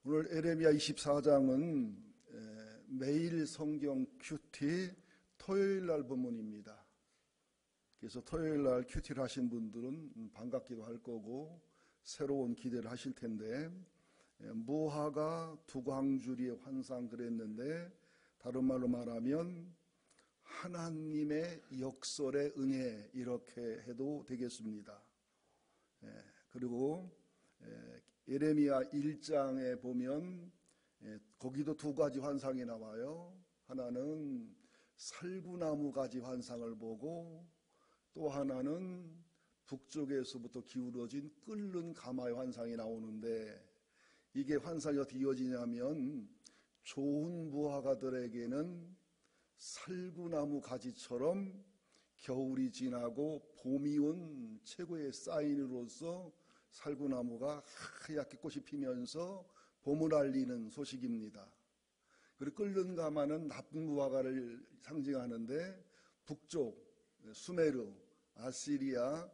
오늘 에레미야 24장은 매일 성경 큐티 토요일 날 본문입니다. 그래서 토요일 날 큐티를 하신 분들은 반갑기도 할 거고 새로운 기대를 하실 텐데, 무화과 두 광주리의 환상 그랬는데 다른 말로 말하면 하나님의 역설의 은혜 이렇게 해도 되겠습니다. 그리고 예레미야 1장에 보면 거기도 두 가지 환상이 나와요. 하나는 살구나무 가지 환상을 보고 또 하나는 북쪽에서부터 기울어진 끓는 가마의 환상이 나오는데, 이게 환상이 어떻게 이어지냐면 좋은 무화과들에게는 살구나무 가지처럼 겨울이 지나고 봄이 온 최고의 사인으로서 살구나무가 하얗게 꽃이 피면서 봄을 알리는 소식입니다. 그리고 끓는 가마는 나쁜 무화과를 상징하는데 북쪽 수메르, 아시리아,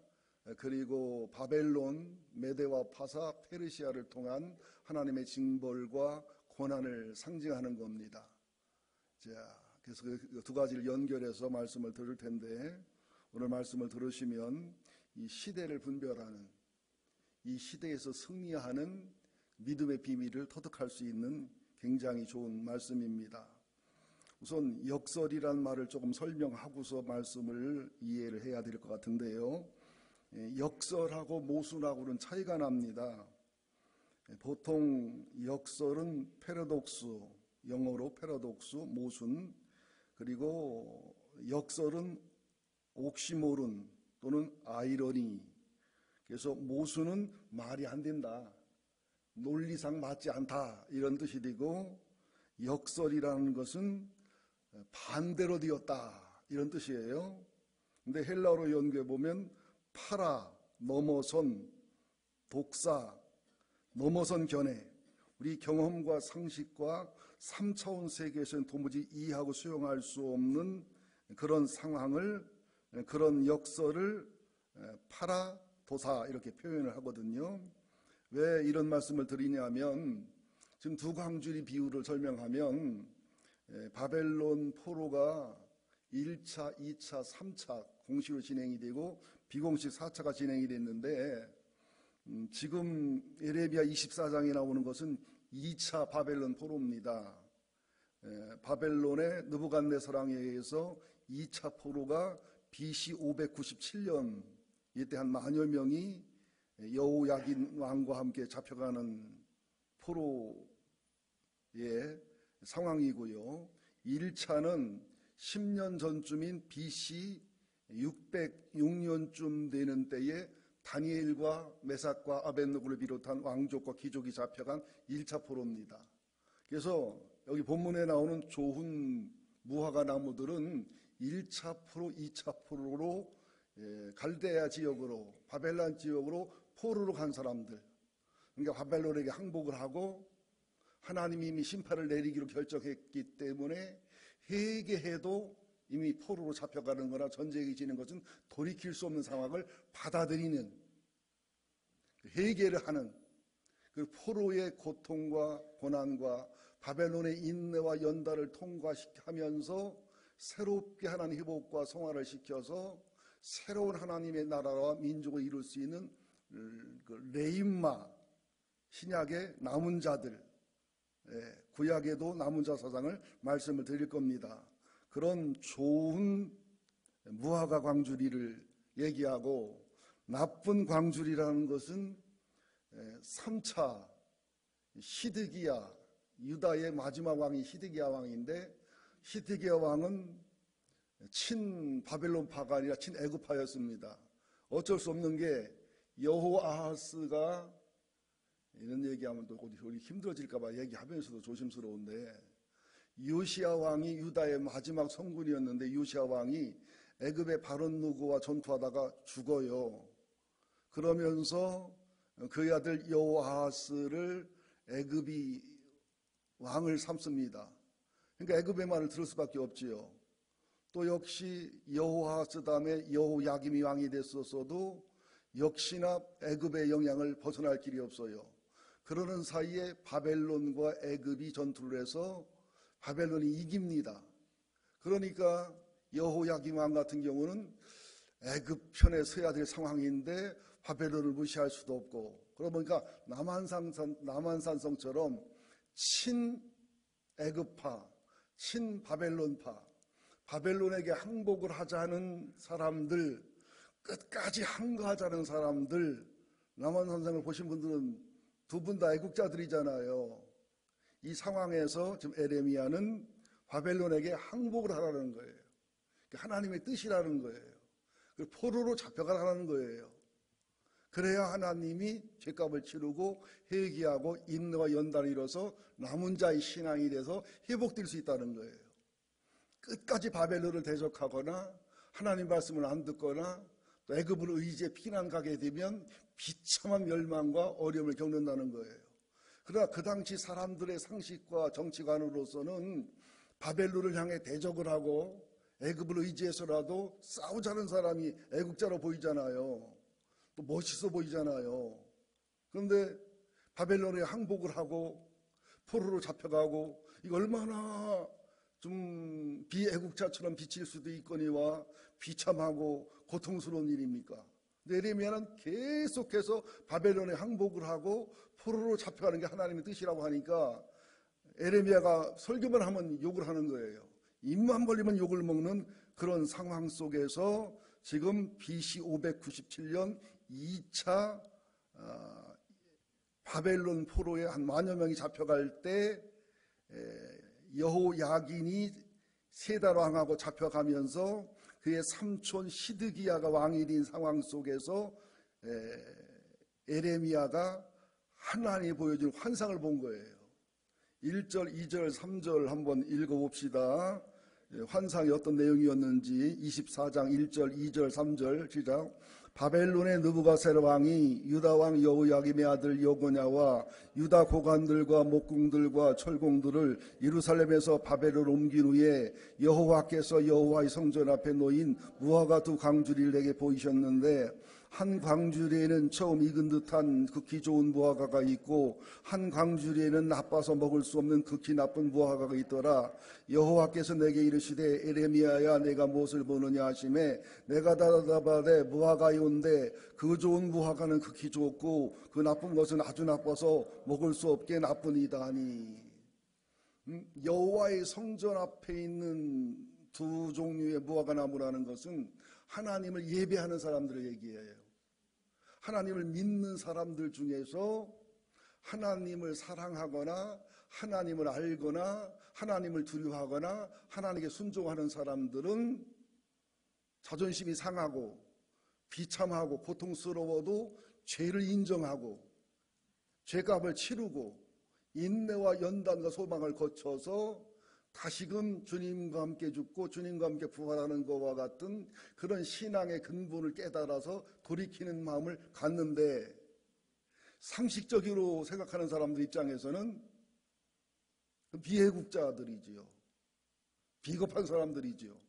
그리고 바벨론, 메대와 파사, 페르시아를 통한 하나님의 징벌과 고난을 상징하는 겁니다. 자, 그래서 그 두 가지를 연결해서 말씀을 들을 텐데, 오늘 말씀을 들으시면 이 시대를 분별하는, 이 시대에서 승리하는 믿음의 비밀을 터득할 수 있는 굉장히 좋은 말씀입니다. 우선 역설이란 말을 조금 설명하고서 말씀을 이해를 해야 될 것 같은데요. 역설하고 모순하고는 차이가 납니다. 보통 역설은 패러독스, 영어로 패러독스, 모순, 그리고 역설은 옥시모론 또는 아이러니. 그래서 모순은 말이 안 된다, 논리상 맞지 않다 이런 뜻이 되고, 역설이라는 것은 반대로 되었다 이런 뜻이에요. 근데 헬라어로 연구해 보면 파라, 넘어선, 독사, 넘어선 견해, 우리 경험과 상식과 3차원 세계에서는 도무지 이해하고 수용할 수 없는 그런 상황을, 그런 역설을 파라도사 이렇게 표현을 하거든요. 왜 이런 말씀을 드리냐면, 지금 두 광주리 비유를 설명하면 바벨론 포로가 1차, 2차, 3차 공식으로 진행이 되고 비공식 4차가 진행이 됐는데, 지금 예레미야 24장에 나오는 것은 2차 바벨론 포로입니다. 바벨론의 느부갓네살왕에 의해서 2차 포로가 BC 597년, 이때 한 만여 명이 여호야긴 왕과 함께 잡혀가는 포로의 상황이고요. 1차는 10년 전쯤인 BC 606년쯤 되는 때에 다니엘과 메삭과 아벳느고를 비롯한 왕족과 귀족이 잡혀간 1차 포로입니다. 그래서 여기 본문에 나오는 좋은 무화과 나무들은 1차 포로, 2차 포로로 갈대아 지역으로, 바벨론 지역으로 포로로 간 사람들. 그러니까 바벨론에게 항복을 하고 하나님이 이미 심판을 내리기로 결정했기 때문에 회개해도 이미 포로로 잡혀가는 거나 전쟁이 지는 것은 돌이킬 수 없는 상황을 받아들이는, 회개를 하는 그 포로의 고통과 고난과 바벨론의 인내와 연단을 통과하면서 새롭게 하나님 회복과 성화를 시켜서 새로운 하나님의 나라와 민족을 이룰 수 있는 그 레인마, 신약의 남은 자들, 구약에도 남은 자 사상을 말씀을 드릴 겁니다. 그런 좋은 무화과 광주리를 얘기하고, 나쁜 광주리라는 것은 3차 시드기야, 유다의 마지막 왕이 시드기야 왕인데, 시드기야 왕은 친 바벨론파가 아니라 친 애굽파였습니다. 어쩔 수 없는 게 여호아하스가, 이런 얘기하면 또 우리 힘들어질까봐 얘기하면서도 조심스러운데, 요시야 왕이 유다의 마지막 성군이었는데 요시야 왕이 애굽의 바론누고와 전투하다가 죽어요. 그러면서 그의 아들 여호아하스를 애굽이 왕을 삼습니다. 그러니까 애굽의 말을 들을 수밖에 없지요. 또 역시 여호아하스 다음에 여호야김이 왕이 됐었어도 역시나 애굽의 영향을 벗어날 길이 없어요. 그러는 사이에 바벨론과 애굽이 전투를 해서 바벨론이 이깁니다. 그러니까 여호야김 왕 같은 경우는 애굽 편에 서야 될 상황인데 바벨론을 무시할 수도 없고, 그러니까 남한산성처럼 친애굽파, 친바벨론파, 바벨론에게 항복을 하자는 사람들, 끝까지 항거하자는 사람들, 남한산성을 보신 분들은 두 분 다 애국자들이잖아요. 이 상황에서 지금 에레미야는 바벨론에게 항복을 하라는 거예요. 하나님의 뜻이라는 거예요. 포로로 잡혀가라는 거예요. 그래야 하나님이 죄값을 치르고 회개하고 인내와 연단을 이뤄서 남은 자의 신앙이 돼서 회복될 수 있다는 거예요. 끝까지 바벨론을 대적하거나 하나님 말씀을 안 듣거나 또 애굽을 의지해 피난 가게 되면 비참한 멸망과 어려움을 겪는다는 거예요. 그러나 그 당시 사람들의 상식과 정치관으로서는 바벨론을 향해 대적을 하고 애굽을 의지해서라도 싸우자는 사람이 애국자로 보이잖아요. 또 멋있어 보이잖아요. 그런데 바벨론에 항복을 하고 포로로 잡혀가고, 이거 얼마나 좀 비애국자처럼 비칠 수도 있거니와 비참하고 고통스러운 일입니까? 에레미야는 계속해서 바벨론에 항복을 하고 포로로 잡혀가는 게 하나님의 뜻이라고 하니까 에레미야가 설교만 하면 욕을 하는 거예요. 입만 벌리면 욕을 먹는 그런 상황 속에서 지금 BC 597년 2차 바벨론 포로에 한 10,000여 명이 잡혀갈 때 여호야긴이 세달 왕하고 잡혀가면서 그의 삼촌 시드기야가 왕이 된 상황 속에서 에레미야가 하나님이 보여준 환상을 본 거예요. 1절, 2절, 3절 한번 읽어봅시다. 환상이 어떤 내용이었는지 24장 1절, 2절, 3절 시작. 바벨론의 느부갓네살 왕이 유다 왕 여호야김의 아들 여고냐와 유다 고관들과 목궁들과 철공들을 예루살렘에서 바벨론으로 옮긴 후에 여호와께서 여호와의 성전 앞에 놓인 무화과 두 광주리를 내게 보이셨는데, 한 광주리에는 처음 익은 듯한 극히 좋은 무화과가 있고 한 광주리에는 나빠서 먹을 수 없는 극히 나쁜 무화과가 있더라. 여호와께서 내게 이르시되 에레미야야 내가 무엇을 보느냐 하시매 내가 대답하되 무화과이온데 그 좋은 무화과는 극히 좋고 그 나쁜 것은 아주 나빠서 먹을 수 없게 나쁘니이다 하니. 여호와의 성전 앞에 있는 두 종류의 무화과 나무라는 것은 하나님을 예배하는 사람들의 얘기예요. 하나님을 믿는 사람들 중에서 하나님을 사랑하거나 하나님을 알거나 하나님을 두려워하거나 하나님께 순종하는 사람들은 자존심이 상하고 비참하고 고통스러워도 죄를 인정하고 죄값을 치르고 인내와 연단과 소망을 거쳐서 다시금 주님과 함께 죽고 주님과 함께 부활하는 것과 같은 그런 신앙의 근본을 깨달아서 돌이키는 마음을 갖는데, 상식적으로 생각하는 사람들 입장에서는 비애국자들이지요. 비겁한 사람들이지요.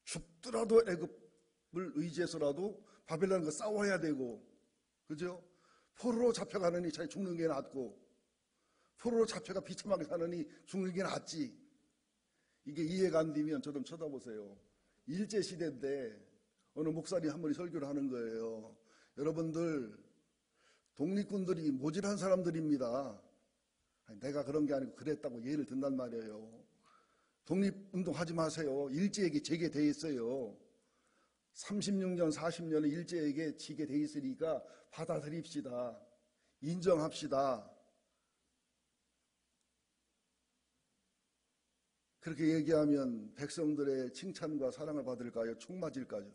죽더라도 애굽을 의지해서라도 바벨론과 싸워야 되고, 그죠? 포로로 잡혀가느니 차라리 죽는 게 낫고, 포로로 잡혀가 비참하게 사느니 죽는 게 낫지. 이게 이해가 안 되면 저 좀 쳐다보세요. 일제시대인데 어느 목사님 한 분이 설교를 하는 거예요. 여러분들 독립군들이 모질한 사람들입니다. 아니, 내가 그런 게 아니고 그랬다고 예를 든단 말이에요. 독립운동 하지 마세요. 일제에게 지게 돼 있어요. 36년 40년을 일제에게 지게 돼 있으니까 받아들입시다. 인정합시다. 그렇게 얘기하면 백성들의 칭찬과 사랑을 받을까요? 총 맞을까요?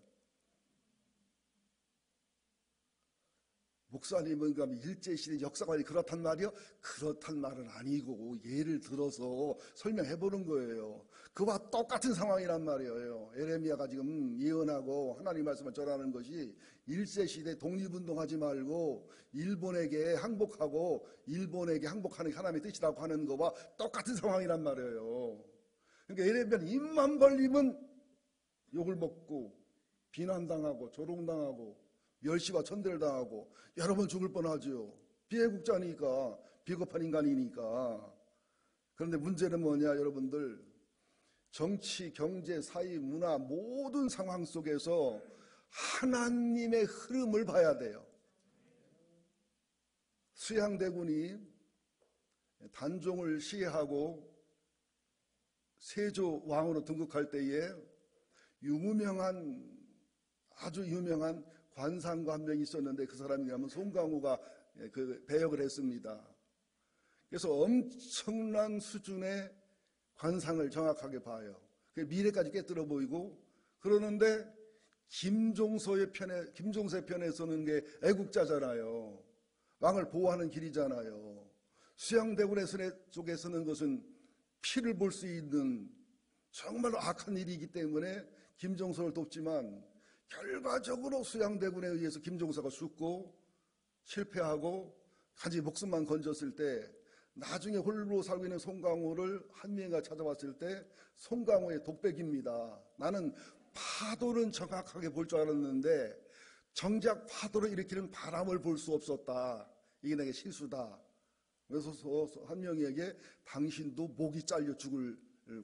목사님은 그럼 일제시대 역사관이 그렇단 말이요? 그렇단 말은 아니고 예를 들어서 설명해 보는 거예요. 그와 똑같은 상황이란 말이에요. 에레미야가 지금 예언하고 하나님 말씀을 전하는 것이 일제시대 독립운동하지 말고 일본에게 항복하고 일본에게 항복하는 하나님의 뜻이라고 하는 거와 똑같은 상황이란 말이에요. 그러니까 에레미야는 입만 벌리면 욕을 먹고 비난당하고 조롱당하고 멸시와 천대를 당하고 여러 번 죽을 뻔하죠. 비애국자니까 비겁한 인간이니까. 그런데 문제는 뭐냐, 여러분들. 정치, 경제, 사회, 문화 모든 상황 속에서 하나님의 흐름을 봐야 돼요. 수양대군이 단종을 시해하고 세조 왕으로 등극할 때에 아주 유명한 관상가 한 명이 있었는데 그 사람이 뭐냐면 송강호가 그 배역을 했습니다. 그래서 엄청난 수준의 관상을 정확하게 봐요. 미래까지 꿰뚫어 보이고 그러는데 김종서의 편에 서는 게 애국자잖아요. 왕을 보호하는 길이잖아요. 수양대군의 속에 서는 것은 피를 볼 수 있는 정말로 악한 일이기 때문에 김종서를 돕지만 결과적으로 수양대군에 의해서 김종서가 죽고 실패하고 간지 목숨만 건졌을 때 나중에 홀로 살고 있는 송강호를 한명이가 찾아왔을 때 송강호의 독백입니다. 나는 파도는 정확하게 볼 줄 알았는데 정작 파도를 일으키는 바람을 볼 수 없었다. 이게 내게 실수다. 그래서 한명이에게 당신도 목이 잘려 죽을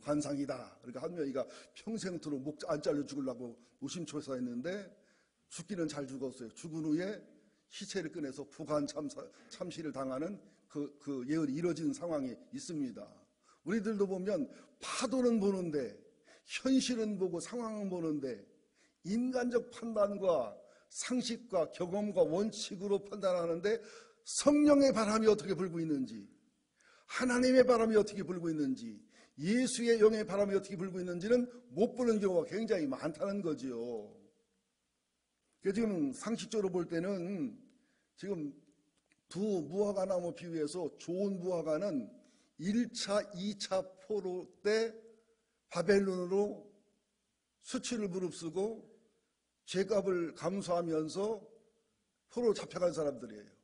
관상이다. 그러니까 한명이가 평생토록 목 안 잘려 죽으려고 노심초사했는데 죽기는 잘 죽었어요. 죽은 후에 시체를 꺼내서 부관 참시를 당하는 그 예언이 이뤄진 상황이 있습니다. 우리들도 보면 파도는 보는데 현실은 보고 상황은 보는데 인간적 판단과 상식과 경험과 원칙으로 판단하는데 성령의 바람이 어떻게 불고 있는지, 하나님의 바람이 어떻게 불고 있는지, 예수의 영의 바람이 어떻게 불고 있는지는 못 보는 경우가 굉장히 많다는 거지요. 그래서 지금 상식적으로 볼 때는 지금 두 무화과나무 비유에서 좋은 무화과는 1차, 2차 포로 때 바벨론으로 수치를 무릅쓰고 죄값을 감수하면서 포로 잡혀간 사람들이에요.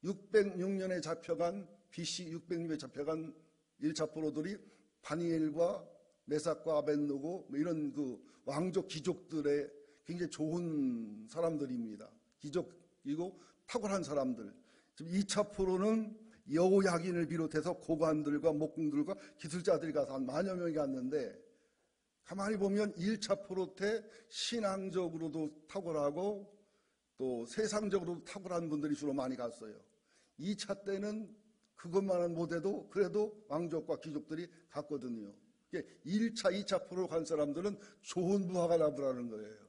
606년에 잡혀간 BC 606년에 잡혀간 1차 포로들이 다니엘과 메삭과 아벳느고 이런 그 왕족 귀족들의 굉장히 좋은 사람들입니다. 귀족이고 탁월한 사람들. 지금 2차 포로는 여호야긴을 비롯해서 고관들과 목공들과 기술자들이 가서 한 만여 명이 갔는데 가만히 보면 1차 포로 때 신앙적으로도 탁월하고 또 세상적으로도 탁월한 분들이 주로 많이 갔어요. 2차 때는 그것만은 못해도 그래도 왕족과 귀족들이 갔거든요. 1차, 2차 포로 간 사람들은 좋은 무화과 나무라는 거예요.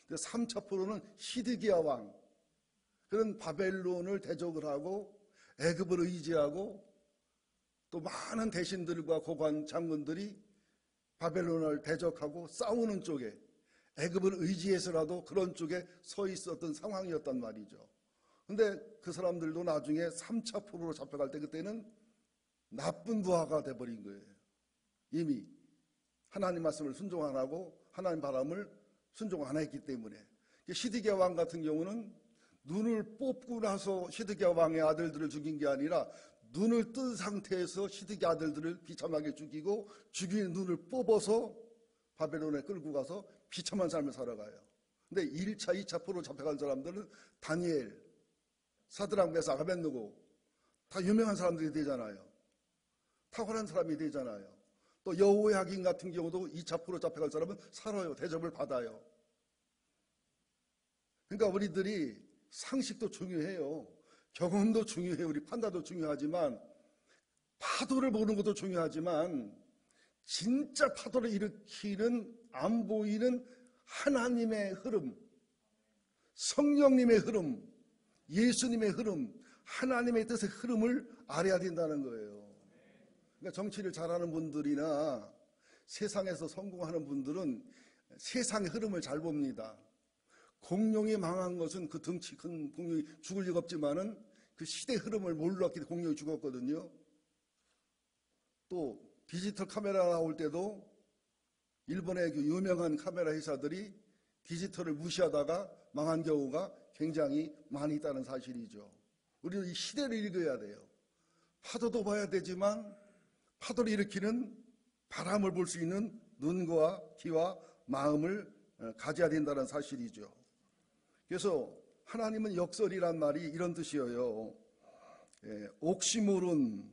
3차 포로는 시드기야 왕, 그런 바벨론을 대적을 하고 애굽을 의지하고 또 많은 대신들과 고관 장군들이 바벨론을 대적하고 싸우는 쪽에 애굽을 의지해서라도 그런 쪽에 서 있었던 상황이었단 말이죠. 근데 그 사람들도 나중에 3차 포로로 잡혀갈 때 그때는 나쁜 부하가 돼버린 거예요. 이미 하나님 말씀을 순종 안 하고 하나님 바람을 순종 안 했기 때문에. 시드기야 왕 같은 경우는 눈을 뽑고 나서 시드기야 왕의 아들들을 죽인 게 아니라 눈을 뜬 상태에서 시드기야 아들들을 비참하게 죽이고 죽인 눈을 뽑아서 바벨론에 끌고 가서 비참한 삶을 살아가요. 근데 1차, 2차 포로 잡혀간 사람들은 다니엘, 사드락, 메삭, 아벳느고 다 유명한 사람들이 되잖아요. 탁월한 사람이 되잖아요. 또 여호야긴 같은 경우도 2차 포로 잡혀간 사람은 살아요. 대접을 받아요. 그러니까 우리들이 상식도 중요해요. 경험도 중요해요. 우리 판단도 중요하지만 파도를 보는 것도 중요하지만 진짜 파도를 일으키는 안 보이는 하나님의 흐름, 성령님의 흐름, 예수님의 흐름, 하나님의 뜻의 흐름을 알아야 된다는 거예요. 그러니까 정치를 잘하는 분들이나 세상에서 성공하는 분들은 세상의 흐름을 잘 봅니다. 공룡이 망한 것은 그 덩치 큰 공룡이 죽을 리가 없지만은 그 시대 흐름을 몰랐기 때문에 공룡이 죽었거든요. 또 디지털 카메라 나올 때도 일본의 그 유명한 카메라 회사들이 디지털을 무시하다가 망한 경우가 굉장히 많이 있다는 사실이죠. 우리는 이 시대를 읽어야 돼요. 파도도 봐야 되지만 파도를 일으키는 바람을 볼 수 있는 눈과 귀와 마음을 가져야 된다는 사실이죠. 그래서 하나님은 역설이란 말이 이런 뜻이에요. 옥시모론,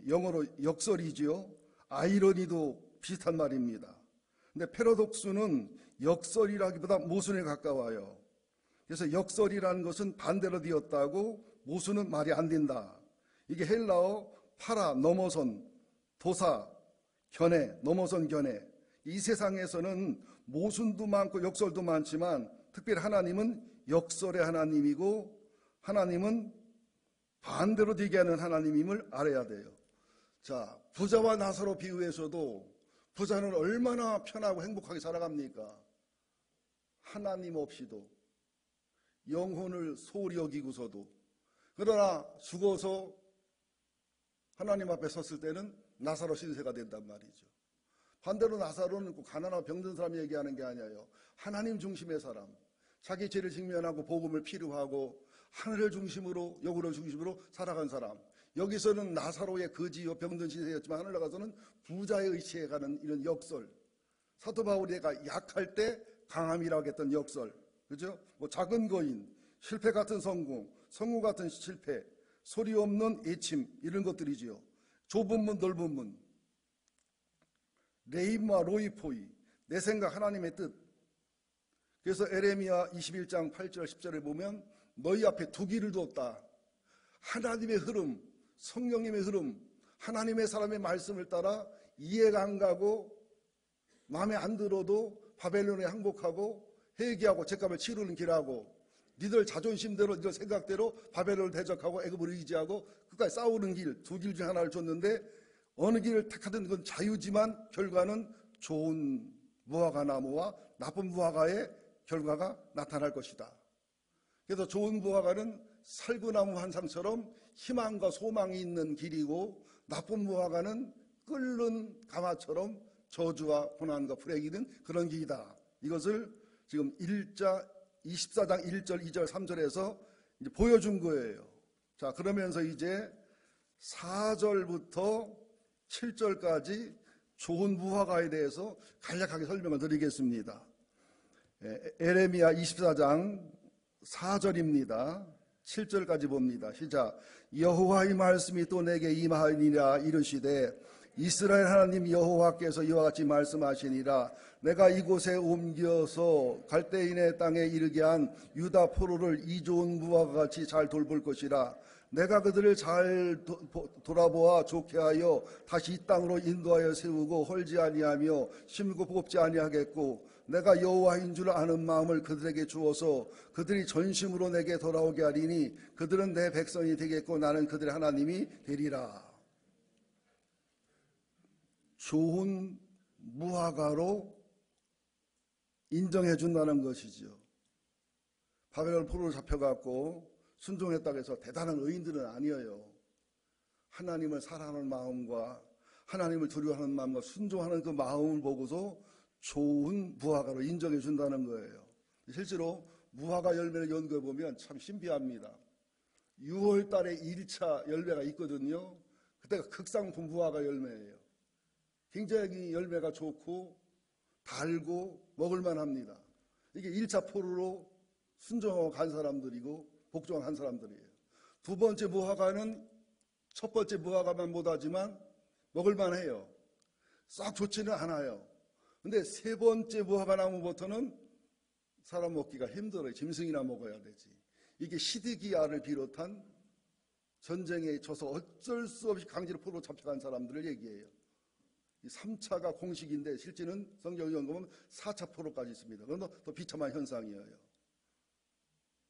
영어로 역설이지요. 아이러니도 비슷한 말입니다. 근데 패러독스는 역설이라기보다 모순에 가까워요. 그래서 역설이라는 것은 반대로 되었다고, 모순은 말이 안 된다. 이게 헬라어 파라, 넘어선, 도사, 견해, 넘어선 견해. 이 세상에서는 모순도 많고 역설도 많지만 특별히 하나님은 역설의 하나님이고 하나님은 반대로 되게 하는 하나님임을 알아야 돼요. 자, 부자와 나사로 비유해서도 부자는 얼마나 편하고 행복하게 살아갑니까? 하나님 없이도, 영혼을 소홀히 여기고서도. 그러나 죽어서 하나님 앞에 섰을 때는 나사로 신세가 된단 말이죠. 반대로 나사로는 꼭 가난하고 병든 사람 얘기하는 게 아니에요. 하나님 중심의 사람, 자기 죄를 직면하고 복음을 필요하고 하늘을 중심으로, 영혼을 중심으로 살아간 사람. 여기서는 나사로의 거지요 병든 신세였지만 하늘 나가서는 부자의 의치에 가는 이런 역설. 사도 바울이 내가 약할 때 강함이라고 했던 역설. 그죠? 뭐 작은 거인, 실패 같은 성공, 성공 같은 실패, 소리 없는 애침, 이런 것들이지요. 좁은 문, 넓은 문. 레임과 로이포이, 내 생각 하나님의 뜻. 그래서 에레미야 21장 8절 10절에 보면 너희 앞에 두 길을 두었다. 하나님의 흐름, 성령님의 흐름, 하나님의 사람의 말씀을 따라 이해가 안 가고 마음에 안 들어도 바벨론에 항복하고 회개하고 죄값을 치르는 길하고, 니들 자존심대로 니들 생각대로 바벨론을 대적하고 애굽을 의지하고 끝까지 싸우는 길, 두 길 중 하나를 줬는데 어느 길을 택하든 그건 자유지만 결과는 좋은 무화과 나무와 나쁜 무화과의 결과가 나타날 것이다. 그래서 좋은 무화과는 살구나무 환상처럼 희망과 소망이 있는 길이고, 나쁜 무화과는 끓는 가마처럼 저주와 고난과 불행이 있는 그런 길이다. 이것을 지금 24장 1절, 2절, 3절에서 이제 보여준 거예요. 자, 그러면서 이제 4절부터 7절까지 좋은 무화과에 대해서 간략하게 설명을 드리겠습니다. 에레미야 24장 4절입니다. 7절까지 봅니다. 시작. 여호와의 말씀이 또 내게 임하니라. 이르시되 이스라엘 하나님 여호와께서 이와 같이 말씀하시니라. 내가 이곳에 옮겨서 갈대인의 땅에 이르게 한 유다 포로를 이 좋은 무화과 같이 잘 돌볼 것이라. 내가 그들을 잘 돌아보아 좋게 하여 다시 이 땅으로 인도하여 세우고 헐지 아니하며 심고 뽑지 아니하겠고, 내가 여호와인 줄 아는 마음을 그들에게 주어서 그들이 전심으로 내게 돌아오게 하리니 그들은 내 백성이 되겠고 나는 그들의 하나님이 되리라. 좋은 무화과로 인정해 준다는 것이죠. 바벨론 포로로 잡혀갖고 순종했다고 해서 대단한 의인들은 아니에요. 하나님을 사랑하는 마음과 하나님을 두려워하는 마음과 순종하는 그 마음을 보고서 좋은 무화과로 인정해 준다는 거예요. 실제로 무화과 열매를 연구해 보면 참 신비합니다. 6월 달에 1차 열매가 있거든요. 그때가 극상품 무화과 열매예요. 굉장히 열매가 좋고 달고 먹을만 합니다. 이게 1차 포로로 순종하고 간 사람들이고 복종한 사람들이에요. 두 번째 무화과는 첫 번째 무화과만 못하지만 먹을만 해요. 싹 좋지는 않아요. 근데 세 번째 무화과 나무부터는 사람 먹기가 힘들어요. 짐승이나 먹어야 되지. 이게 시드기야를 비롯한 전쟁에 져서 어쩔 수 없이 강제로 포로로 잡혀간 사람들을 얘기해요. 이 3차가 공식인데 실제는 성경에 연구하면 4차 포로까지 있습니다. 그건 더 비참한 현상이에요.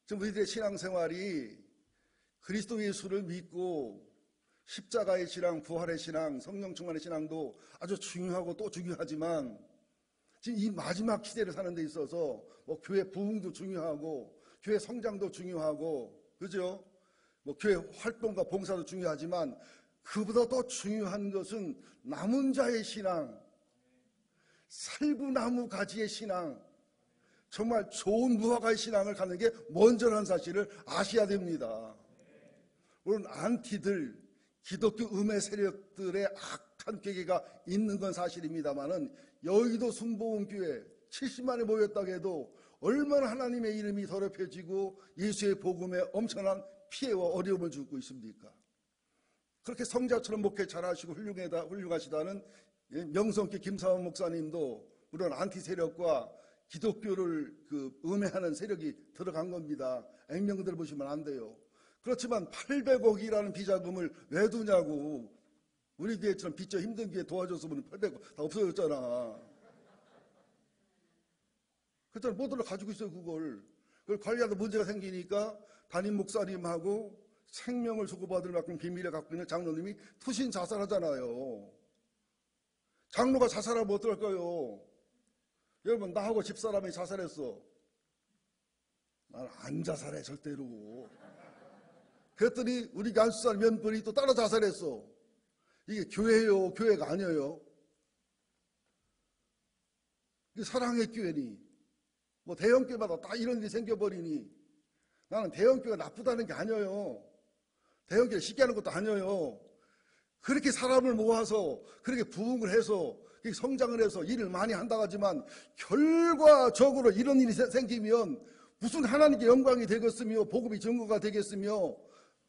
지금 우리들의 신앙생활이 그리스도 예수를 믿고 십자가의 신앙, 부활의 신앙, 성령 충만의 신앙도 아주 중요하고 또 중요하지만 지금 이 마지막 시대를 사는 데 있어서 뭐 교회 부흥도 중요하고 교회 성장도 중요하고, 그죠? 뭐 교회 활동과 봉사도 중요하지만 그보다 더 중요한 것은 남은 자의 신앙, 살구나무 가지의 신앙, 정말 좋은 무화과의 신앙을 갖는 게 먼저라는 사실을 아셔야 됩니다. 물론 안티들, 기독교 음해 세력들의 악한 괴계가 있는 건 사실입니다만은 여의도 순복음교회 70만에 모였다고 해도 얼마나 하나님의 이름이 더럽혀지고 예수의 복음에 엄청난 피해와 어려움을 주고 있습니까? 그렇게 성자처럼 목회 잘하시고 훌륭하시다는 명성기 김사원 목사님도 물론 안티 세력과 기독교를 음해하는 세력이 들어간 겁니다. 액면들 보시면 안 돼요. 그렇지만 800억이라는 비자금을 왜 두냐고. 우리 교회처럼 빚져 힘든 교회 도와줬으면 800억 다 없어졌잖아. 그랬더니 모두를 가지고 있어요. 그걸 관리하다 문제가 생기니까 담임 목사님하고 생명을 주고받을 만큼 비밀을 갖고 있는 장로님이 투신 자살하잖아요. 장로가 자살하면 어떨까요? 여러분, 나하고 집사람이 자살했어. 난 안 자살해 절대로. 그랬더니 우리 안수사람 몇 분이 또 따라 자살했어. 이게 교회요, 교회가 아니에요. 이게 사랑의 교회니 뭐 대형교회마다 다 이런 일이 생겨버리니 나는 대형교회가 나쁘다는 게 아니에요. 대형교회 쉽게 하는 것도 아니에요. 그렇게 사람을 모아서 그렇게 부흥을 해서 성장을 해서 일을 많이 한다고 하지만 결과적으로 이런 일이 생기면 무슨 하나님께 영광이 되겠으며 복음이 증거가 되겠으며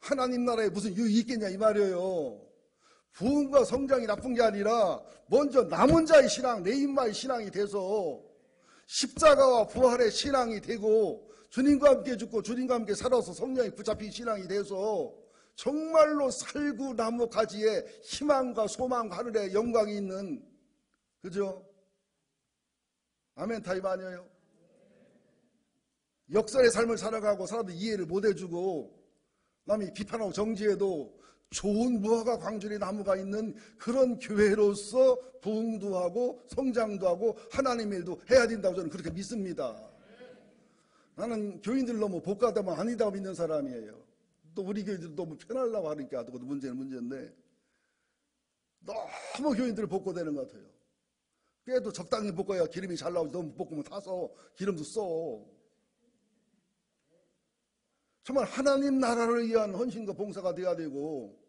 하나님 나라에 무슨 유익이 있겠냐 이 말이에요. 부흥과 성장이 나쁜 게 아니라 먼저 남은 자의 신앙, 내 인마의 신앙이 돼서 십자가와 부활의 신앙이 되고 주님과 함께 죽고 주님과 함께 살아서 성령이 붙잡힌 신앙이 돼서 정말로 살구나무 가지에 희망과 소망과 하늘의 영광이 있는, 그죠? 아멘 타임 아니에요? 역설의 삶을 살아가고 사람들 이해를 못 해주고 남이 비판하고 정지해도 좋은 무화과 광주리 나무가 있는 그런 교회로서 부흥도 하고 성장도 하고 하나님의 일도 해야 된다고 저는 그렇게 믿습니다. 나는 교인들 너무 복가다면 아니다고 믿는 사람이에요. 또 우리 교인들 너무 편하려고 하니까 그것도 문제인데 너무 교인들을 복고되는 것 같아요. 꾀도 적당히 볶아야 기름이 잘 나오지. 너무 볶으면 타서 기름도 써. 정말 하나님 나라를 위한 헌신과 봉사가 돼야 되고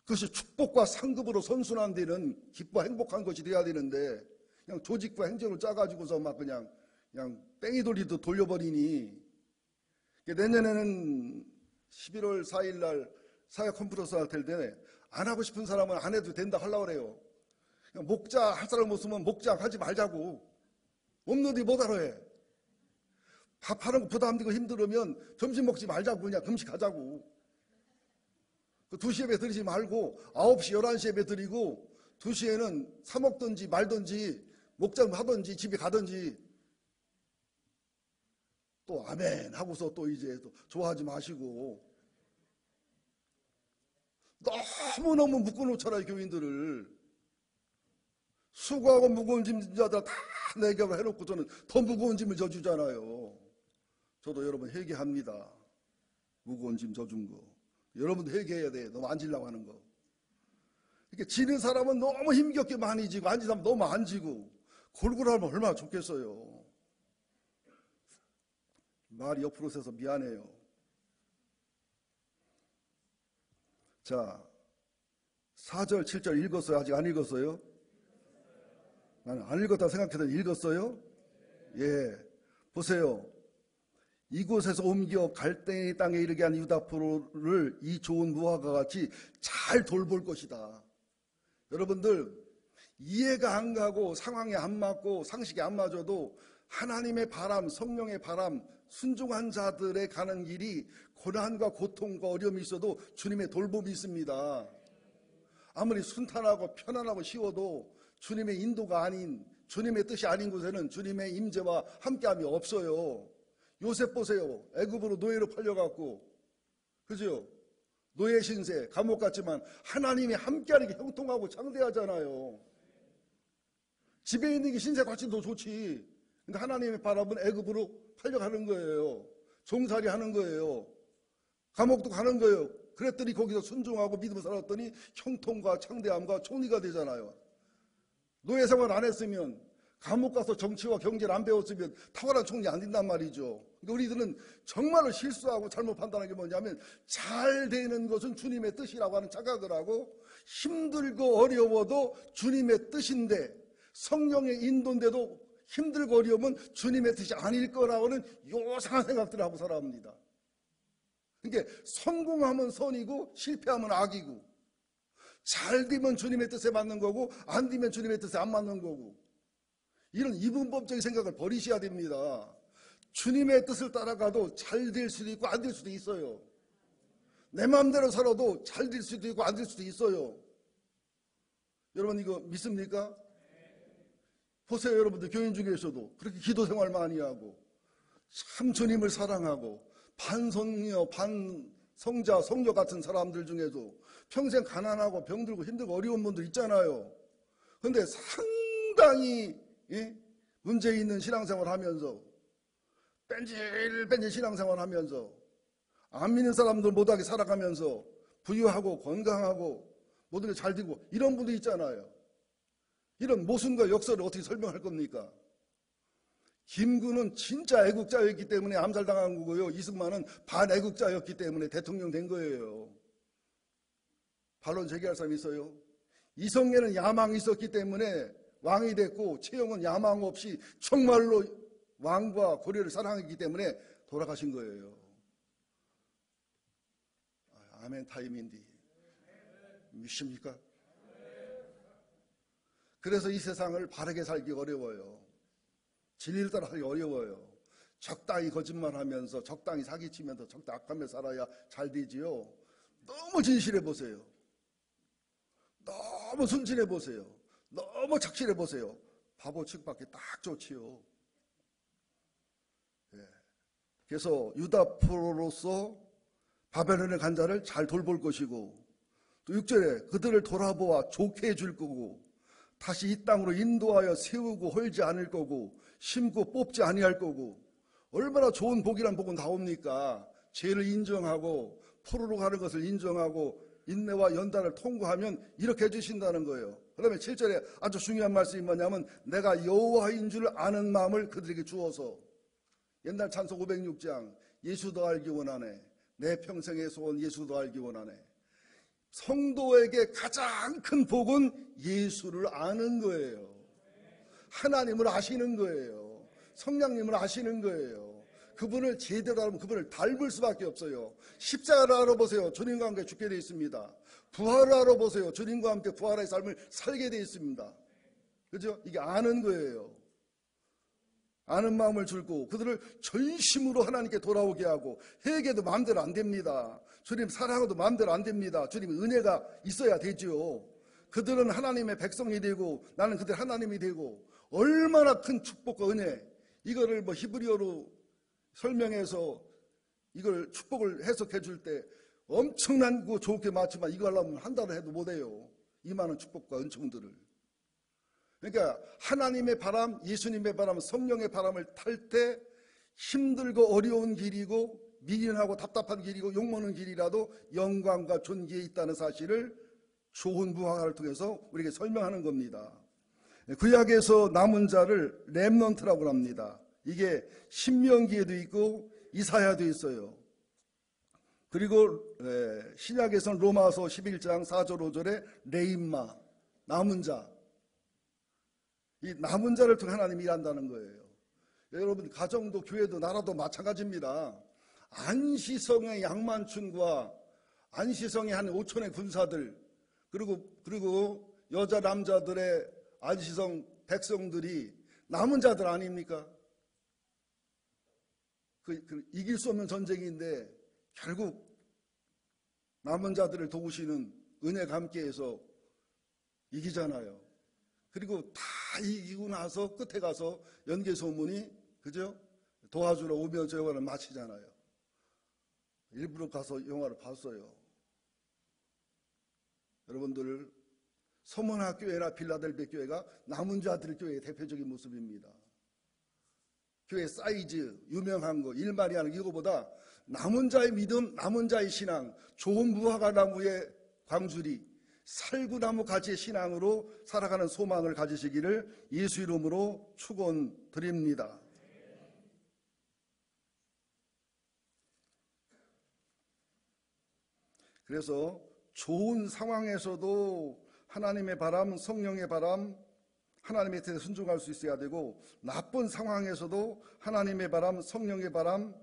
그것이 축복과 상급으로 선순환 되는 기뻐 행복한 것이 돼야 되는데 그냥 조직과 행정을 짜가지고서 막 그냥 뺑이 돌리듯 돌려버리니 내년에는 11월 4일 날 사회 컨퍼런스 할 텐데 안 하고 싶은 사람은 안 해도 된다 하려고 그래요. 목자 할 사람 없으면 목장 하지 말자고. 없는데 뭐하러 해. 밥하는 거 부담되고 힘들으면 점심 먹지 말자고 그냥 금식하자고. 2시 예배 드리지 말고 9시 11시 예배 드리고 2시에는 사 먹든지 말든지 목장 하든지 집에 가든지 또 아멘 하고서 또 이제 또 좋아하지 마시고 너무너무 묶어놓잖아요. 교인들을 수고하고 무거운 짐진 자들 다 내격을 해놓고 저는 더 무거운 짐을 져주잖아요. 저도 여러분 회개합니다. 무거운 짐 져준 거 여러분도 회개해야 돼. 너무 안 지려고 하는 거. 이렇게 지는 사람은 너무 힘겹게 많이 지고 안 지는 사람은 너무 안 지고 골고루 하면 얼마나 좋겠어요. 말이 옆으로 서서 미안해요. 자, 4절 7절 읽었어요? 아직 안 읽었어요? 나는 안 읽었다고 생각했더니 읽었어요? 예, 보세요. 이곳에서 옮겨 갈대의 땅에 이르게 한 유다포를 이 좋은 무화과 같이 잘 돌볼 것이다. 여러분들 이해가 안 가고 상황에 안 맞고 상식에 안 맞아도 하나님의 바람, 성령의 바람, 순종한 자들의 가는 길이 고난과 고통과 어려움이 있어도 주님의 돌봄이 있습니다. 아무리 순탄하고 편안하고 쉬워도 주님의 인도가 아닌 주님의 뜻이 아닌 곳에는 주님의 임재와 함께함이 없어요. 요셉 보세요. 애굽으로 노예로 팔려갖고 그죠? 노예 신세 감옥 갔지만 하나님이 함께하는 게 형통하고 창대하잖아요. 집에 있는 게 신세 같이 더 좋지. 근데 하나님의 바람은 애굽으로 팔려가는 거예요. 종살이 하는 거예요. 감옥도 가는 거예요. 그랬더니 거기서 순종하고 믿음을 살았더니 형통과 창대함과 총리가 되잖아요. 노예 생활 안 했으면 감옥 가서 정치와 경제를 안 배웠으면 탁월한 총리 안 된단 말이죠. 그러니까 우리들은 정말로 실수하고 잘못 판단하는 게 뭐냐면 잘 되는 것은 주님의 뜻이라고 하는 착각을 하고 힘들고 어려워도 주님의 뜻인데 성령의 인도인데도 힘들고 어려우면 주님의 뜻이 아닐 거라고는 요상한 생각들을 하고 살아갑니다. 그러니까 성공하면 선이고 실패하면 악이고, 잘 되면 주님의 뜻에 맞는 거고 안 되면 주님의 뜻에 안 맞는 거고, 이런 이분법적인 생각을 버리셔야 됩니다. 주님의 뜻을 따라가도 잘 될 수도 있고 안 될 수도 있어요. 내 마음대로 살아도 잘 될 수도 있고 안 될 수도 있어요. 여러분 이거 믿습니까? 보세요. 여러분들 교인 중에서도 그렇게 기도 생활 많이 하고 참 주님을 사랑하고 반성녀 반성자 성녀 같은 사람들 중에도 평생 가난하고 병들고 힘들고 어려운 분들 있잖아요. 그런데 상당히 문제 있는 신앙생활 하면서 뺀질뺀질 신앙생활 하면서 안 믿는 사람들 못하게 살아가면서 부유하고 건강하고 모든 게 잘 되고 이런 분들 있잖아요. 이런 모순과 역설을 어떻게 설명할 겁니까? 김구는 진짜 애국자였기 때문에 암살당한 거고요. 이승만은 반애국자였기 때문에 대통령 된 거예요. 반론 제기할 사람이 있어요? 이성계는 야망이 있었기 때문에 왕이 됐고, 최영은 야망 없이 정말로 왕과 고려를 사랑했기 때문에 돌아가신 거예요. 아멘 타임인데 믿습니까? 그래서 이 세상을 바르게 살기 어려워요. 진리를 따라 하기 어려워요. 적당히 거짓말하면서 적당히 사기치면서 적당히 악하며 살아야 잘 되지요. 너무 진실해 보세요. 너무 순진해 보세요. 너무 착실해 보세요. 바보 취급받기 딱 좋지요. 그래서 유다 프로로서 바벨론의 간 자를 잘 돌볼 것이고, 또 6절에 그들을 돌아보아 좋게 해줄 거고, 다시 이 땅으로 인도하여 세우고 헐지 않을 거고, 심고 뽑지 아니할 거고. 얼마나 좋은 복이란 복은 나옵니까? 죄를 인정하고 포로로 가는 것을 인정하고 인내와 연단을 통과하면 이렇게 해주신다는 거예요. 그 다음에 7절에 아주 중요한 말씀이 뭐냐면 내가 여호와인 줄 아는 마음을 그들에게 주어서. 옛날 찬송 506장 예수도 알기 원하네. 내 평생의 소원 예수도 알기 원하네. 성도에게 가장 큰 복은 예수를 아는 거예요. 하나님을 아시는 거예요. 성령님을 아시는 거예요. 그분을 제대로 알면 그분을 닮을 수밖에 없어요. 십자가를 알아보세요. 주님과 함께 죽게 되어 있습니다. 부활을 알아보세요. 주님과 함께 부활의 삶을 살게 되어 있습니다. 그죠? 이게 아는 거예요. 아는 마음을 줄고 그들을 전심으로 하나님께 돌아오게 하고, 회개도 마음대로 안 됩니다. 주님 사랑도 마음대로 안 됩니다. 주님 은혜가 있어야 되죠. 그들은 하나님의 백성이 되고 나는 그들 하나님이 되고, 얼마나 큰 축복과 은혜. 이거를 히브리어로 설명해서 이걸 축복을 해석해 줄 때 엄청난 거 좋게 맞지만 이거 하려면 한 달을 해도 못해요. 이 많은 축복과 은총들을. 그러니까 하나님의 바람, 예수님의 바람, 성령의 바람을 탈 때 힘들고 어려운 길이고 미련하고 답답한 길이고 욕먹는 길이라도 영광과 존귀에 있다는 사실을 좋은 무화과를 통해서 우리에게 설명하는 겁니다. 구약에서 남은 자를 렘넌트라고 합니다. 이게 신명기에도 있고 이사야도 있어요. 그리고 신약에서는 로마서 11장 4절 5절에 레임마, 남은 자. 이 남은 자를 통해 하나님이 일한다는 거예요. 여러분 가정도 교회도 나라도 마찬가지입니다. 안시성의 양만춘과 안시성의 한 5천의 군사들, 그리고 여자 남자들의 안시성 백성들이 남은 자들 아닙니까? 이길 수 없는 전쟁인데 결국 남은 자들을 도우시는 은혜가 함께해서 이기잖아요. 그리고 다 이기고 나서 끝에 가서 연개소문이 그죠? 도와주러 오면 저 영화를 마치잖아요. 일부러 가서 영화를 봤어요. 여러분들 서문학교회나 빌라델비아 교회가 남은 자들 교회의 대표적인 모습입니다. 교회 사이즈 유명한 거 일만이 하는 이거보다 남은 자의 믿음, 남은 자의 신앙, 좋은 무화과 나무의 광주리, 살구나무 가지의 신앙으로 살아가는 소망을 가지시기를 예수 이름으로 축원드립니다. 그래서 좋은 상황에서도 하나님의 바람, 성령의 바람, 하나님의 뜻에 순종할 수 있어야 되고, 나쁜 상황에서도 하나님의 바람, 성령의 바람,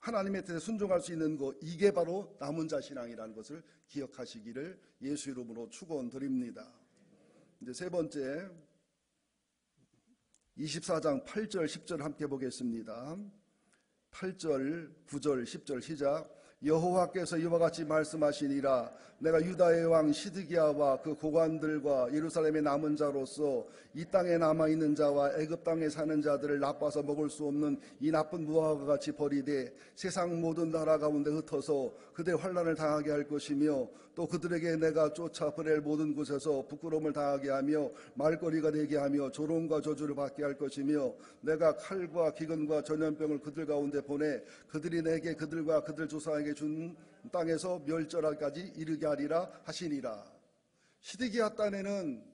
하나님의 뜻에 순종할 수 있는 것, 이게 바로 남은 자 신앙이라는 것을 기억하시기를 예수 이름으로 축원드립니다. 이제 세 번째 24장 8절 10절 함께 보겠습니다. 8절 9절 10절 시작. 여호와께서 이와 같이 말씀하시니라. 내가 유다의 왕 시드기야와 그 고관들과 예루살렘의 남은 자로서 이 땅에 남아있는 자와 애굽 땅에 사는 자들을 나빠서 먹을 수 없는 이 나쁜 무화과 같이 버리되 세상 모든 나라 가운데 흩어서 그들의 환난을 당하게 할 것이며 또 그들에게 내가 쫓아 보낼 모든 곳에서 부끄러움을 당하게 하며 말거리가 되게 하며 조롱과 저주를 받게 할 것이며 내가 칼과 기근과 전염병을 그들 가운데 보내 그들이 내게 그들과 그들 조상에게 준 땅에서 멸절하기까지 이르게 하리라 하시니라. 시드기야 딴에는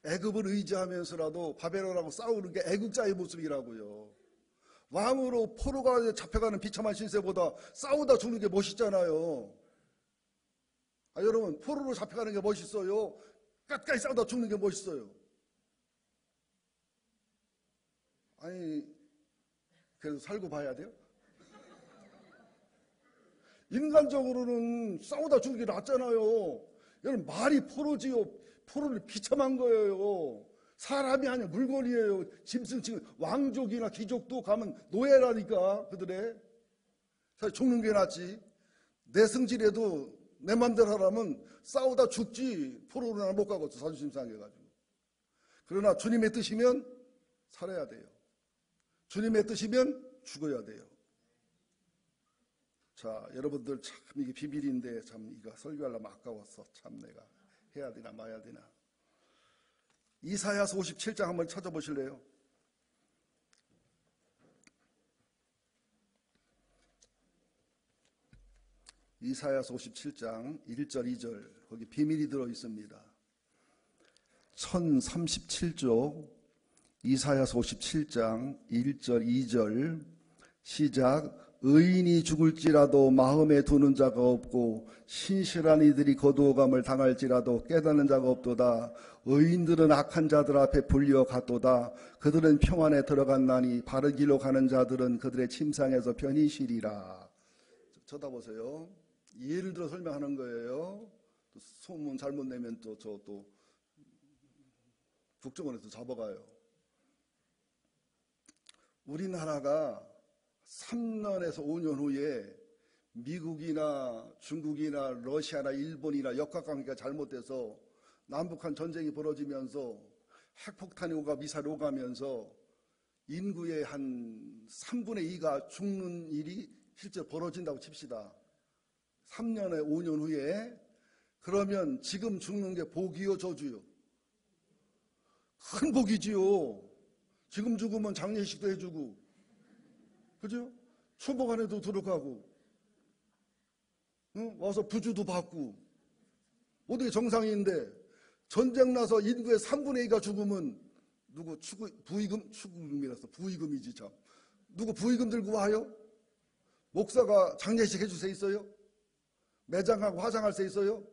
애굽을 의지하면서라도 바벨론하고 싸우는 게 애국자의 모습이라고요. 왕으로 포로가 잡혀가는 비참한 신세보다 싸우다 죽는 게 멋있잖아요. 여러분, 포로로 잡혀가는 게 멋있어요? 끝까지 싸우다 죽는 게 멋있어요? 아니, 그래도 살고 봐야 돼요? 인간적으로는 싸우다 죽는 게 낫잖아요. 여러분, 말이 포로지요. 포로는 비참한 거예요. 사람이 아니야, 물건이에요. 짐승, 지금 왕족이나 귀족도 가면 노예라니까, 그들의. 사실 죽는 게 낫지. 내 승질에도 내 맘대로 하라면 싸우다 죽지. 포로는 못 가겠어, 자존심 상해가지고. 그러나 주님의 뜻이면 살아야 돼요. 주님의 뜻이면 죽어야 돼요. 자, 여러분들 참 이게 비밀인데 참 이거 설교하려면 아까웠어. 참 내가 해야 되나 마야 되나. 이사야서 57장 한번 찾아보실래요? 이사야서 57장 1절 2절 거기 비밀이 들어있습니다. 1037쪽 이사야서 57장 1절 2절 시작. 의인이 죽을지라도 마음에 두는 자가 없고 신실한 이들이 거두어감을 당할지라도 깨닫는 자가 없도다. 의인들은 악한 자들 앞에 불려갔도다. 그들은 평안에 들어갔나니 바른 길로 가는 자들은 그들의 침상에서 편히 쉬리라. 쳐다보세요. 예를 들어 설명하는 거예요. 또 소문 잘못 내면 또 국정원에서 잡아가요. 우리나라가 3년에서 5년 후에 미국이나 중국이나 러시아나 일본이나 역학관계가 잘못돼서 남북한 전쟁이 벌어지면서 핵폭탄이 오가 미사일이 오가면서 인구의 한 3분의 2가 죽는 일이 실제 벌어진다고 칩시다. 3년에 5년 후에. 그러면 지금 죽는 게 복이요 저주요? 큰 복이지요. 지금 죽으면 장례식도 해주고, 그죠? 추모관에도 들어가고, 와서 부주도 받고. 어떻게 정상인데 전쟁 나서 인구의 3분의 2가 죽으면 누구 추구금이라서 부의금이지 참. 누구 부의금 들고 와요? 목사가 장례식 해줄 새 있어요? 매장하고 화장할 새 있어요?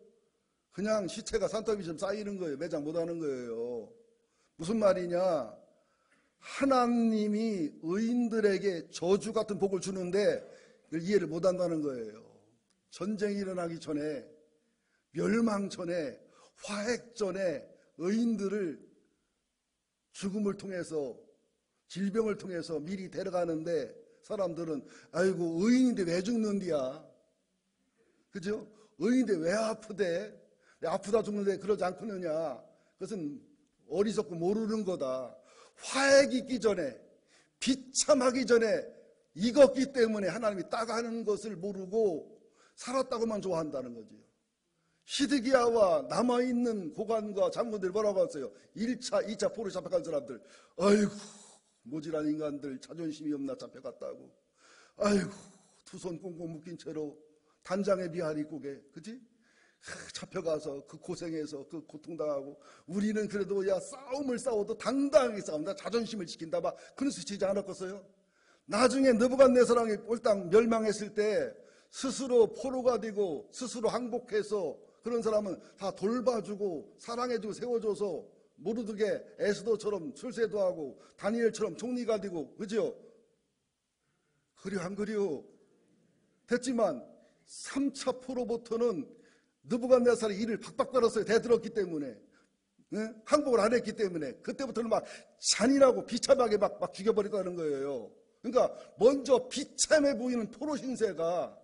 그냥 시체가 산더미 좀 쌓이는 거예요. 매장 못하는 거예요. 무슨 말이냐? 하나님이 의인들에게 저주 같은 복을 주는데 그걸 이해를 못한다는 거예요. 전쟁이 일어나기 전에, 멸망 전에, 화핵 전에 의인들을 죽음을 통해서, 질병을 통해서 미리 데려가는데 사람들은 아이고 의인인데 왜 죽는디야? 그죠? 의인인데 왜 아프대? 아프다 죽는데 그러지 않거느냐? 그것은 어리석고 모르는 거다. 화액이 있기 전에, 비참하기 전에 익었기 때문에 하나님이 따가는 것을 모르고 살았다고만 좋아한다는 거지요. 시드기야와 남아있는 고관과 장군들 뭐라고 했어요? 1차, 2차 포로 잡혀간 사람들. 아이고 모질한 인간들 자존심이 없나 잡혀갔다고. 아이고 두 손 꽁꽁 묶인 채로 단장의 비할 입고게, 그지? 잡혀가서 그 고생해서 그 고통당하고, 우리는 그래도 야 싸움을 싸워도 당당하게 싸운다, 자존심을 지킨다, 막 그런 수 지지 않았겠어요? 나중에 느부갓네살왕이 꼴딱 멸망했을 때 스스로 포로가 되고 스스로 항복해서 그런 사람은 다 돌봐주고 사랑해주고 세워줘서 모르드게 에스더처럼 출세도 하고 다니엘처럼 총리가 되고, 그죠? 그려 안 그려? 됐지만 3차 포로부터는 느부갓네살이 이를 박박 걸었어요. 대들었기 때문에. 네? 항복을 안 했기 때문에. 그때부터는 막 잔인하고 비참하게 막 죽여버렸다는 거예요. 그러니까 먼저 비참해 보이는 포로 신세가,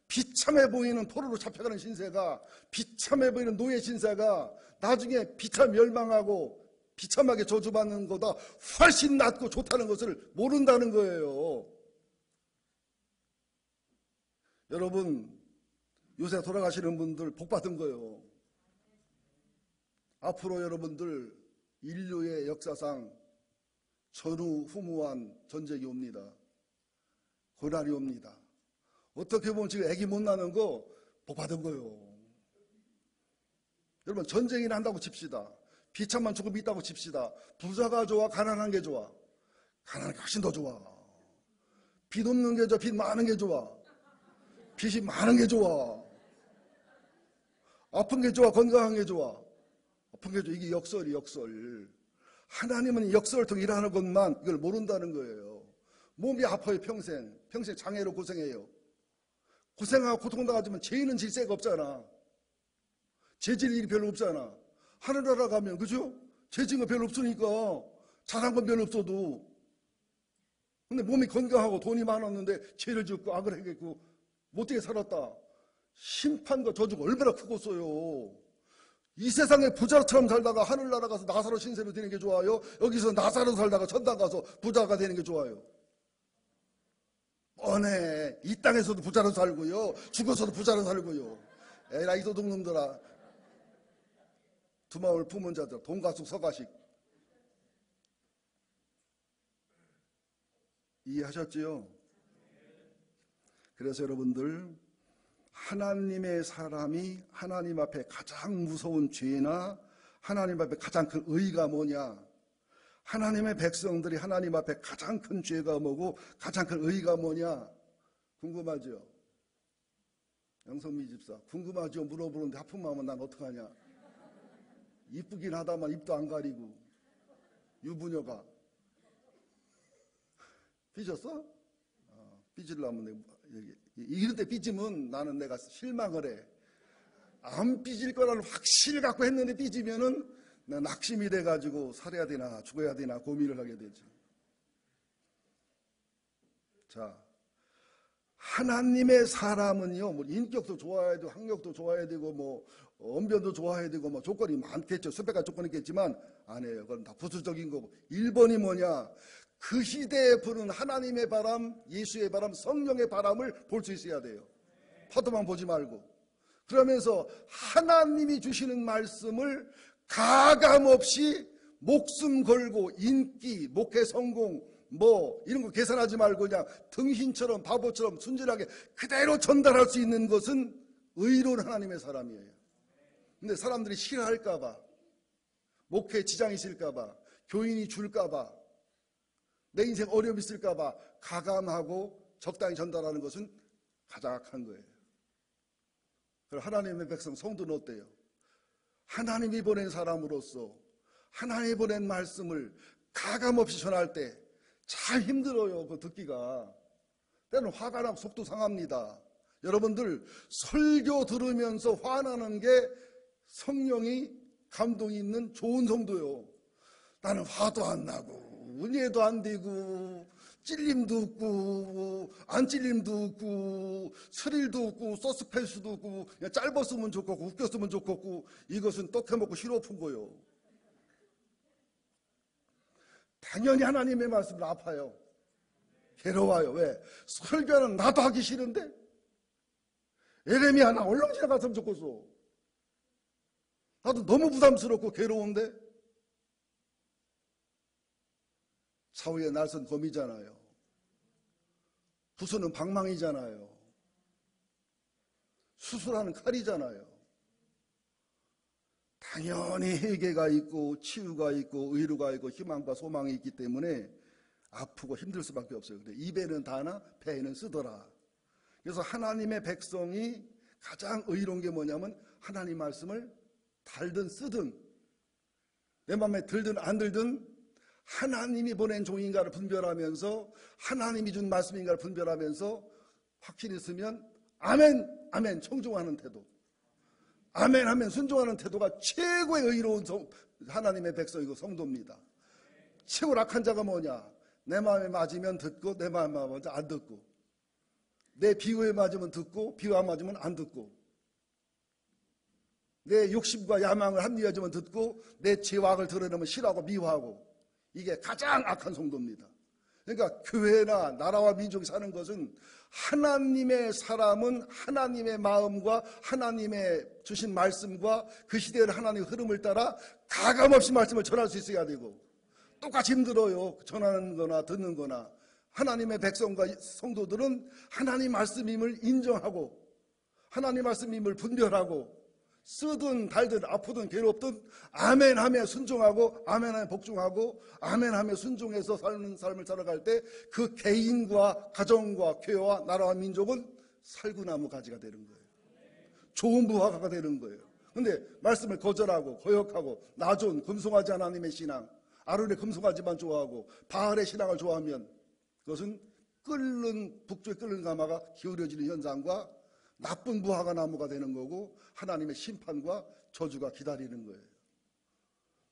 비참해 보이는 포로로 잡혀가는 신세가, 비참해 보이는 노예 신세가 나중에 비참 멸망하고 비참하게 저주받는 것보다 훨씬 낫고 좋다는 것을 모른다는 거예요. 여러분, 요새 돌아가시는 분들 복 받은 거예요. 앞으로 여러분들 인류의 역사상 전후후무한 전쟁이 옵니다. 고난이 옵니다. 어떻게 보면 지금 애기 못 낳는 거 복 받은 거예요. 여러분, 전쟁이 난다고 칩시다. 비참한 죽음이 있다고 칩시다. 부자가 좋아, 가난한 게 좋아? 가난한 게 훨씬 더 좋아. 빚 없는 게 좋아, 빚 많은 게 좋아? 빚이 많은 게 좋아. 아픈 게 좋아, 건강한 게 좋아? 아픈 게 좋아. 이게 역설이 역설. 하나님은 역설을 통해 일하는 것만 이걸 모른다는 거예요. 몸이 아파요, 평생 장애로 고생해요. 고생하고 고통당하지만 죄는 질세가 없잖아. 죄질 일이 별로 없잖아. 하늘나라 가면, 그죠? 죄진 거 별로 없으니까 잘한 건 별로 없어도. 근데 몸이 건강하고 돈이 많았는데 죄를 짓고 악을 행했고 못되게 살았다. 심판과 저주가 얼마나 크겠어요. 이 세상에 부자처럼 살다가 하늘나라 가서 나사로 신세로 되는 게 좋아요? 여기서 나사로 살다가 천당 가서 부자가 되는 게 좋아요? 뻔해. 이 땅에서도 부자로 살고요, 죽어서도 부자로 살고요. 에라이 도둑놈들아, 두마울 품은 자들, 돈가숙 서가식. 이해하셨지요? 그래서 여러분들, 하나님의 사람이 하나님 앞에 가장 무서운 죄나 하나님 앞에 가장 큰 의가 뭐냐? 하나님의 백성들이 하나님 앞에 가장 큰 죄가 뭐고 가장 큰 의가 뭐냐? 궁금하죠? 영성미 집사, 궁금하죠? 물어보는데 하품하면 난 어떡하냐? 이쁘긴 하다만 입도 안 가리고. 유부녀가 삐졌어? 삐질라면 이럴 때 삐지면 나는 내가 실망을 해. 안 삐질 거라는 확신을 갖고 했는데 삐지면은 나 낙심이 돼가지고 살아야 되나 죽어야 되나 고민을 하게 되지. 자, 하나님의 사람은요, 뭐 인격도 좋아야 되고 학력도 좋아야 되고 뭐 언변도 좋아야 되고 뭐 조건이 많겠죠. 수백 가지 조건이 있겠지만 안 해요. 그건 다 부수적인 거고. 1번이 뭐냐? 그 시대에 부는 하나님의 바람, 예수의 바람, 성령의 바람을 볼 수 있어야 돼요. 파도만 보지 말고. 그러면서 하나님이 주시는 말씀을 가감없이 목숨 걸고 인기, 목회 성공, 뭐 이런 거 계산하지 말고 그냥 등신처럼 바보처럼 순진하게 그대로 전달할 수 있는 것은 의로운 하나님의 사람이에요. 근데 사람들이 싫어할까봐, 목회에 지장이 있을까봐, 교인이 줄까봐, 내 인생 어려움이 있을까봐 가감하고 적당히 전달하는 것은 가장 악한 거예요. 그래서 하나님의 백성 성도는 어때요? 하나님이 보낸 사람으로서 하나님이 보낸 말씀을 가감없이 전할 때 참 힘들어요. 그거 듣기가. 때는 화가 나고 속도 상합니다. 여러분들 설교 들으면서 화나는 게 성령이 감동이 있는 좋은 성도요. 나는 화도 안 나고 은혜도 안 되고 찔림도 없고 안 찔림도 없고 스릴도 없고 서스펜스도 없고 그냥 짧았으면 좋겠고 웃겼으면 좋겠고 이것은 떡해먹고 시럽은 거요. 당연히 하나님의 말씀은 아파요. 괴로워요. 왜? 설교는 나도 하기 싫은데 에레미야 나 얼렁지나 갔으면 좋겠어. 나도 너무 부담스럽고 괴로운데. 사후에 날선 검이잖아요. 부수는 방망이잖아요. 수술하는 칼이잖아요. 당연히 회개가 있고 치유가 있고 의로가 있고 희망과 소망이 있기 때문에 아프고 힘들 수밖에 없어요. 근데 입에는 다나 배에는 쓰더라. 그래서 하나님의 백성이 가장 의로운 게 뭐냐면 하나님 말씀을 달든 쓰든 내 마음에 들든 안 들든 하나님이 보낸 종인가를 분별하면서 하나님이 준 말씀인가를 분별하면서 확신이 있으면 아멘, 아멘 청중하는 태도, 아멘 하면 순종하는 태도가 최고의 의로운 하나님의 백성이고 성도입니다. 최고 악한 자가 뭐냐? 내 마음에 맞으면 듣고 내 마음에 맞으면 안 듣고, 내 비유에 맞으면 듣고 비유 안 맞으면 안 듣고, 내 욕심과 야망을 합리화하면 듣고 내 죄와 악을 드러내면 싫어하고 미워하고, 이게 가장 악한 성도입니다. 그러니까 교회나 나라와 민족이 사는 것은 하나님의 사람은 하나님의 마음과 하나님의 주신 말씀과 그 시대의 하나님의 흐름을 따라 가감없이 말씀을 전할 수 있어야 되고, 똑같이 힘들어요. 전하는 거나 듣는 거나. 하나님의 백성과 성도들은 하나님 말씀임을 인정하고 하나님 말씀임을 분별하고, 쓰든 달든 아프든 괴롭든 아멘하며 순종하고 아멘하며 복종하고 아멘하며 순종해서 사는 삶을 살아갈 때 그 개인과 가정과 교회와 나라와 민족은 살구나무 가지가 되는 거예요. 좋은 무화과가 되는 거예요. 그런데 말씀을 거절하고 거역하고 나존 금송아지 하나님의 신앙, 아론의 금송아지만 좋아하고 바알의 신앙을 좋아하면 그것은 북쪽에 끓는 가마가 기울여지는 현상과 나쁜 무화과 나무가 되는 거고 하나님의 심판과 저주가 기다리는 거예요.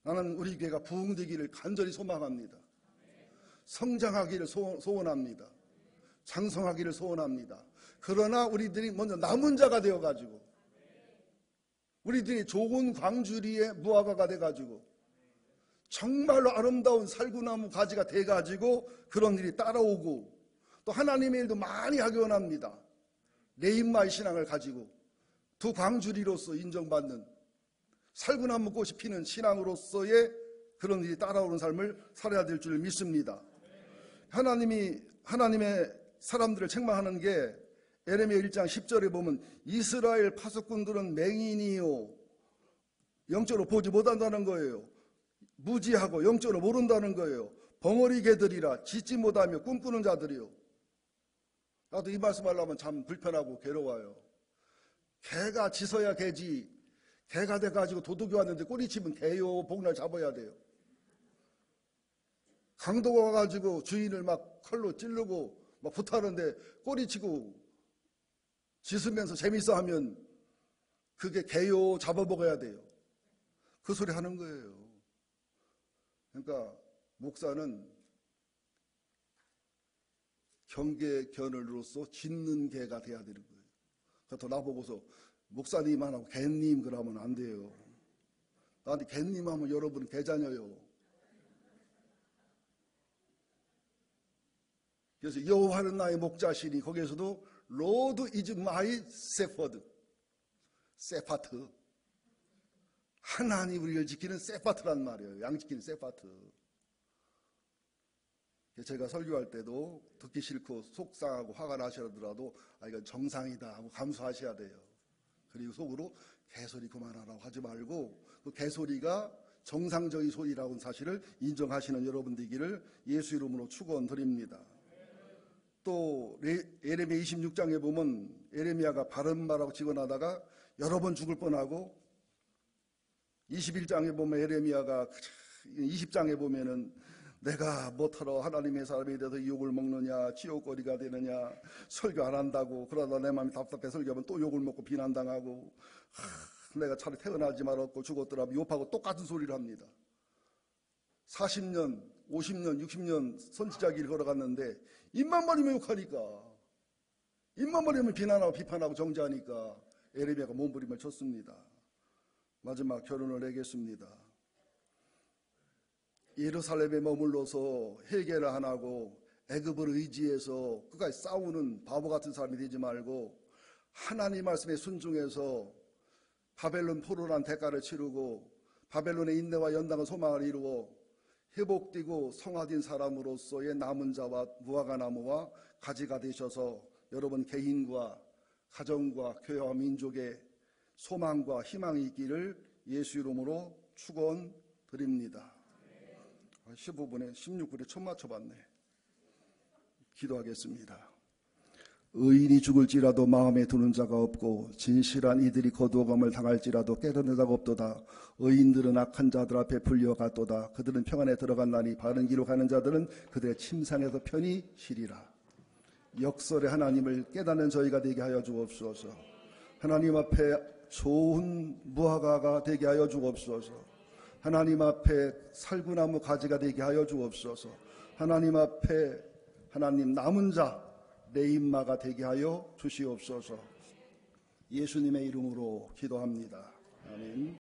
나는 우리 교회가 부흥되기를 간절히 소망합니다. 성장하기를 소원합니다. 장성하기를 소원합니다. 그러나 우리들이 먼저 남은 자가 되어가지고, 우리들이 좋은 광주리의 무화과가 돼가지고 정말로 아름다운 살구나무 가지가 돼가지고 그런 일이 따라오고, 또 하나님의 일도 많이 하기 원합니다. 레인마의 신앙을 가지고 두 광주리로서 인정받는 살구나무 꽃이 피는 신앙으로서의 그런 일이 따라오는 삶을 살아야 될 줄 믿습니다. 하나님의 사람들을 책망하는 게 에레미야 1장 10절에 보면 이스라엘 파수꾼들은 맹인이요, 영적으로 보지 못한다는 거예요. 무지하고 영적으로 모른다는 거예요. 벙어리 개들이라 짓지 못하며 꿈꾸는 자들이요. 나도 이 말씀 하려면 참 불편하고 괴로워요. 개가 짖어야 개지, 개가 돼가지고 도둑이 왔는데 꼬리치면 개요, 복날 잡아야 돼요. 강도가 와가지고 주인을 막 칼로 찌르고 막 붙하는데 꼬리치고 짖으면서 재밌어 하면 그게 개요, 잡아먹어야 돼요. 그 소리 하는 거예요. 그러니까 목사는 경계 견을로서 짖는 개가 돼야 되는 거예요. 그래서 나보고서 목사님만 하고 개님 그러면 안 돼요. 나한테 개님 하면 여러분은 개자녀요. 그래서 여호와는 나의 목자시니 거기에서도 로드 이즈 마이 세퍼드, 세파트, 하나님 우리를 지키는 세파트란 말이에요. 양 지키는 세파트. 제가 설교할 때도 듣기 싫고 속상하고 화가 나시더라도 이건 정상이다 하고 감수하셔야 돼요. 그리고 속으로 개소리 그만하라고 하지 말고 그 개소리가 정상적인 소리라는 사실을 인정하시는 여러분들이기를 예수 이름으로 축원드립니다. 또 에레미야 26장에 보면 에레미야가 바른 말하고 직언하다가 여러 번 죽을 뻔하고, 21장에 보면 에레미야가 20장에 보면은 내가 뭐하러 하나님의 사람이 돼서 욕을 먹느냐, 지옥거리가 되느냐, 설교 안 한다고 그러다 내 마음이 답답해 설교하면 또 욕을 먹고 비난당하고, 내가 차라리 태어나지 말았고 죽었더라면 욕하고 똑같은 소리를 합니다. 40년, 50년, 60년 선지자 길 걸어갔는데 입만 벌리면 욕하니까, 입만 벌리면 비난하고 비판하고 정죄하니까 에레미야가 몸부림을 쳤습니다. 마지막 결론을 내겠습니다. 예루살렘에 머물러서 회개를 안 하고 애굽을 의지해서 끝까지 싸우는 바보 같은 사람이 되지 말고 하나님 말씀에 순종해서 바벨론 포로란 대가를 치르고 바벨론의 인내와 연단과 소망을 이루어 회복되고 성화된 사람으로서의 남은 자와 무화과 나무와 가지가 되셔서 여러분 개인과 가정과 교회와 민족의 소망과 희망이 있기를 예수 이름으로 축원드립니다. 15분에 16분에 첫 맞춰봤네. 기도하겠습니다. 의인이 죽을지라도 마음에 두는 자가 없고 진실한 이들이 거두어감을 당할지라도 깨닫는 자가 없도다. 의인들은 악한 자들 앞에 불려갔도다. 그들은 평안에 들어간다니 바른 길로 가는 자들은 그들의 침상에서 편히 쉬리라. 역설의 하나님을 깨닫는 저희가 되게 하여 주옵소서. 하나님 앞에 좋은 무화과가 되게 하여 주옵소서. 하나님 앞에 살구나무 가지가 되게 하여 주옵소서. 하나님 앞에 하나님 남은 자 레인마가 되게 하여 주시옵소서. 예수님의 이름으로 기도합니다. 아멘.